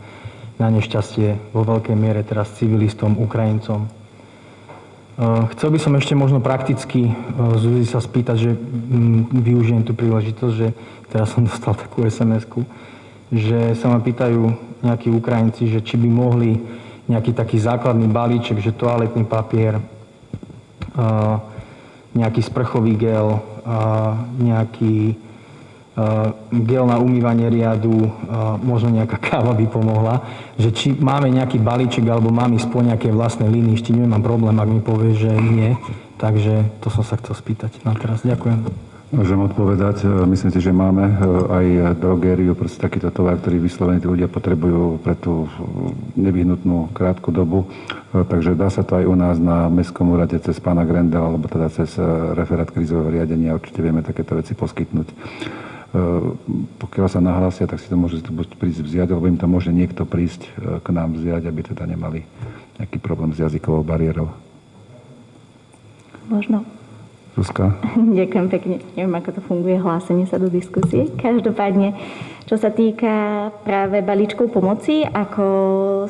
S2: na nešťastie vo veľkej miere teraz civilistom, Ukrajincom. Chcel by som ešte možno prakticky Zuzi sa spýtať, že využijem tú príležitosť, že teraz som dostal takú SMS-ku, že sa ma pýtajú nejakí Ukrajinci, že či by mohli nejaký taký základný balíček, že toaletný papier, nejaký sprchový gel, nejaký gel na umývanie riadu, možno nejaká káva by pomohla, že či máme nejaký balíček alebo mám ísť po nejakej vlastnej línii, ešte nemám problém, ak mi povie, že nie. Takže to som sa chcel spýtať na teraz. Ďakujem.
S1: Môžem odpovedať. Myslím si, že máme aj drogériu, proste takýto tovar, ktorý vyslovene tí ľudia potrebujú pre tú nevyhnutnú krátku dobu. Takže dá sa to aj u nás na Mestskom úrade cez pána Grendela, alebo teda cez referát krízového riadenia. Určite vieme takéto veci poskytnúť. Pokiaľ sa nahlásia, tak si to môže prísť vziať, alebo im to môže niekto prísť k nám vziať, aby teda nemali nejaký problém s jazykovou bariérou.
S10: Možno.
S1: Zuzka.
S10: Ďakujem pekne. Neviem, ako to funguje, hlásenie sa do diskusie. Každopádne, čo sa týka práve balíčkov pomoci, ako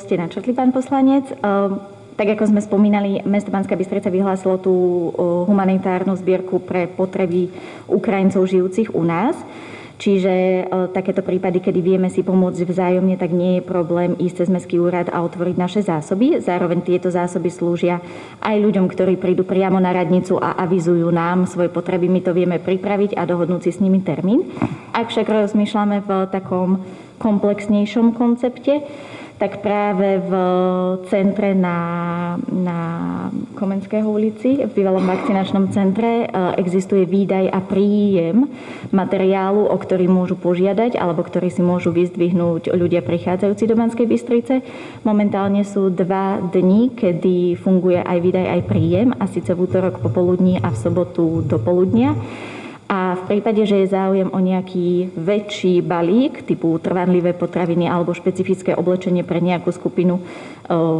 S10: ste načrtli, pán poslanec, tak ako sme spomínali, mesto Banská Bystrica vyhlásilo tú humanitárnu zbierku pre potreby Ukrajincov žijúcich u nás. Čiže takéto prípady, kedy vieme si pomôcť vzájomne, tak nie je problém ísť cez Mestský úrad a otvoriť naše zásoby. Zároveň tieto zásoby slúžia aj ľuďom, ktorí prídu priamo na radnicu a avizujú nám svoje potreby. My to vieme pripraviť a dohodnúť si s nimi termín. Ak však rozmýšľame v takom komplexnejšom koncepte, tak práve v centre na Komenského ulici, v bývalom vakcinačnom centre, existuje výdaj a príjem materiálu, o ktorý môžu požiadať alebo ktorý si môžu vyzdvihnúť ľudia prichádzajúci do Banskej Bystrice. Momentálne sú 2 dni, kedy funguje aj výdaj, aj príjem, a síce v útorok popoludní a v sobotu do poludnia. A v prípade, že je záujem o nejaký väčší balík, typu trvanlivé potraviny alebo špecifické oblečenie pre nejakú skupinu,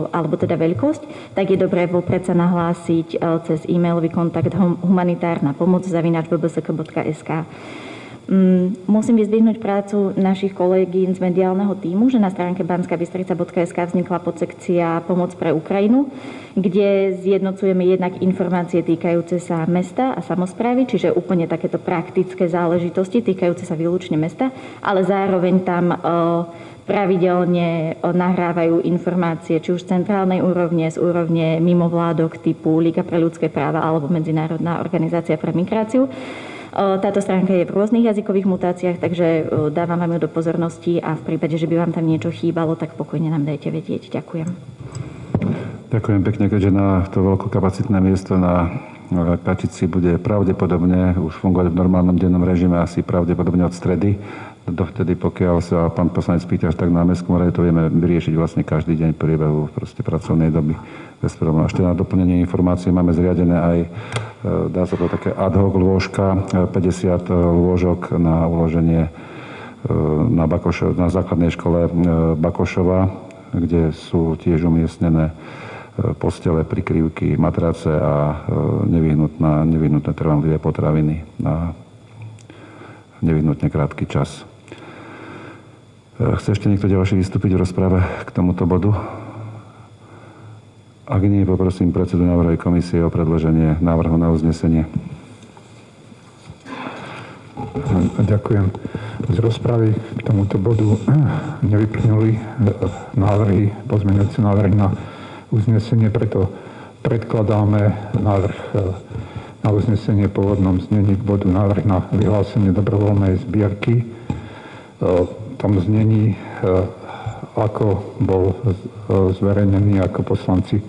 S10: alebo teda veľkosť, tak je dobré vopred sa nahlásiť cez e-mailový kontakt humanitárnapomoc@bbsk.sk. Musím vyzdvihnúť prácu našich kolegín z mediálneho tímu, že na stránke banskabystrica.sk vznikla podsekcia Pomoc pre Ukrajinu, kde zjednocujeme jednak informácie týkajúce sa mesta a samosprávy, čiže úplne takéto praktické záležitosti týkajúce sa výlučne mesta, ale zároveň tam pravidelne nahrávajú informácie či už z centrálnej úrovne, z úrovne mimovládok typu Liga pre ľudské práva alebo Medzinárodná organizácia pre migráciu. Táto stránka je v rôznych jazykových mutáciách, takže dávam vám ju do pozornosti a v prípade, že by vám tam niečo chýbalo, tak pokojne nám dajte vedieť. Ďakujem.
S1: Ďakujem pekne, keďže na to veľkokapacitné miesto na Kačici bude pravdepodobne už fungovať v normálnom dennom režime, asi pravdepodobne od stredy. Dovtedy, pokiaľ sa pán poslanec pýta, tak na Mestskom rade to vieme vyriešiť vlastne každý deň v priebehu pracovnej doby. Ešte na doplnenie informácií máme zriadené aj, dá sa to také ad hoc lôžka, 50 lôžok na uloženie na základnej škole Bakošova, kde sú tiež umiestnené postele, prikryvky, matrace a nevyhnutné trvanlivé potraviny na nevyhnutne krátky čas. Chce ešte niekto ďalší vystúpiť v rozprave k tomuto bodu? Ak nie, poprosím predsedu návrhovej komisie o predloženie návrhu na uznesenie.
S5: Ďakujem. Z rozpravy k tomuto bodu nevyplnili pozmeňujúce návrhy na uznesenie, preto predkladáme návrh na uznesenie v pôvodnom znení k bodu návrh na vyhlásenie dobrovoľnej zbierky. V tom znení, ako bol zverejnený, ako poslanci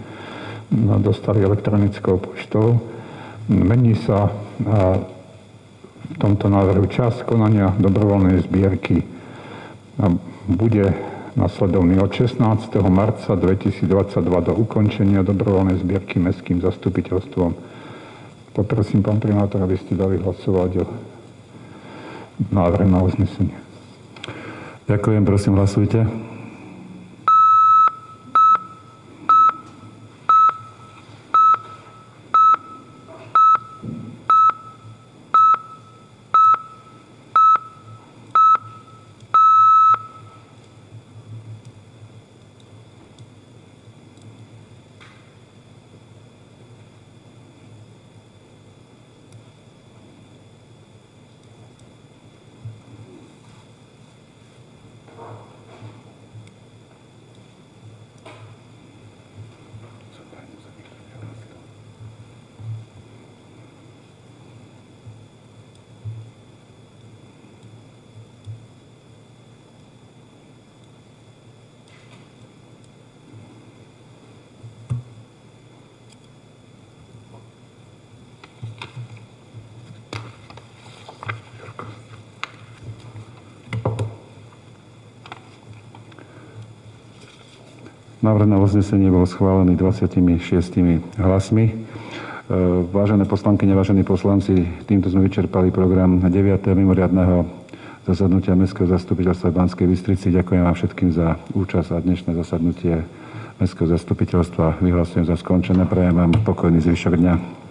S5: dostali elektronickou poštou, mení sa v tomto návrhu čas konania dobrovoľnej zbierky. Bude nasledovný od 16. marca 2022 do ukončenia dobrovoľnej zbierky mestským zastupiteľstvom. Poprosím, pán primátor, aby ste dali hlasovať o návrhu na uznesenie.
S1: Ďakujem, prosím, hlasujte. Návrh na uznesenie bol schválený 26 hlasmi. Vážené poslankyne, vážení poslanci, týmto sme vyčerpali program 9. mimoriadneho zasadnutia Mestského zastupiteľstva v Banskej Bystrici. Ďakujem vám všetkým za účasť a dnešné zasadnutie Mestského zastupiteľstva vyhlasujem za skončené. Prajem vám pokojný zvyšok dňa.